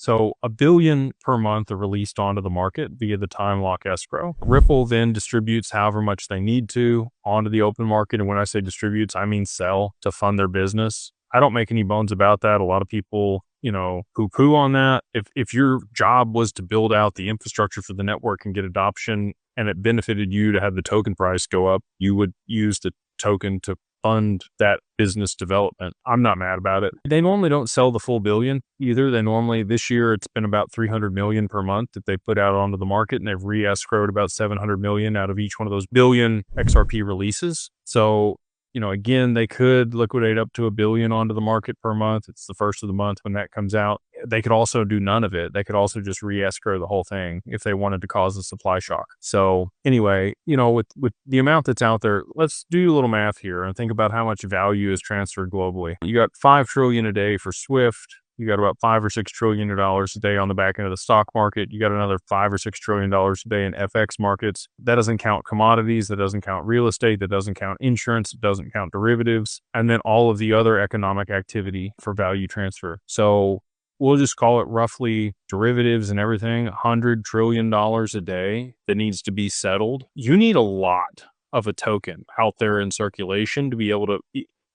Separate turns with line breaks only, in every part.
So a billion per month are released onto the market via the time lock escrow. Ripple then distributes however much they need to onto the open market. And when I say distributes, I mean sell to fund their business. I don't make any bones about that. A lot of people, poo-poo on that. If your job was to build out the infrastructure for the network and get adoption, and it benefited you to have the token price go up, you would use the token to fund that business development. I'm not mad about it. They normally don't sell the full billion either. This year, it's been about 300 million per month that they put out onto the market, and they've re-escrowed about 700 million out of each one of those billion XRP releases. So, again, they could liquidate up to a billion onto the market per month. It's the first of the month when that comes out. They could also do none of it. They could also just re-escrow the whole thing if they wanted to cause a supply shock. So anyway, with the amount that's out there, let's do a little math here and think about how much value is transferred globally. You got 5 trillion a day for Swift. You got about $5 or $6 trillion a day on the back end of the stock market. You got another $5 or $6 trillion a day in FX markets. That doesn't count commodities. That doesn't count real estate. That doesn't count insurance. It doesn't count derivatives. And then all of the other economic activity for value transfer. So we'll just call it roughly derivatives and everything, $100 trillion a day that needs to be settled. You need a lot of a token out there in circulation to be able to,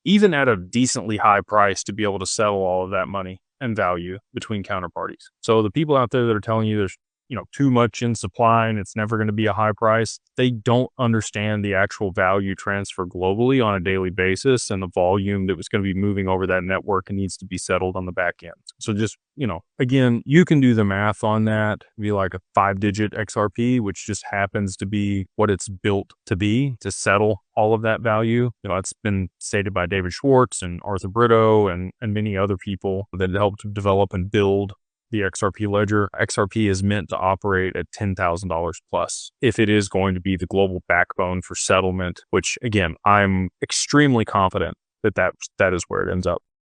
even at a decently high price, to be able to settle all of that money and value between counterparties. So the people out there that are telling you there's too much in supply and it's never going to be a high price, they don't understand the actual value transfer globally on a daily basis and the volume that was going to be moving over that network and needs to be settled on the back end. So just, again, you can do the math on that, be like a 5-digit XRP, which just happens to be what it's built to be to settle all of that value. It's been stated by David Schwartz and Arthur Brito and many other people that helped develop and build the XRP ledger. XRP is meant to operate at $10,000 plus if it is going to be the global backbone for settlement, which again, I'm extremely confident that is where it ends up.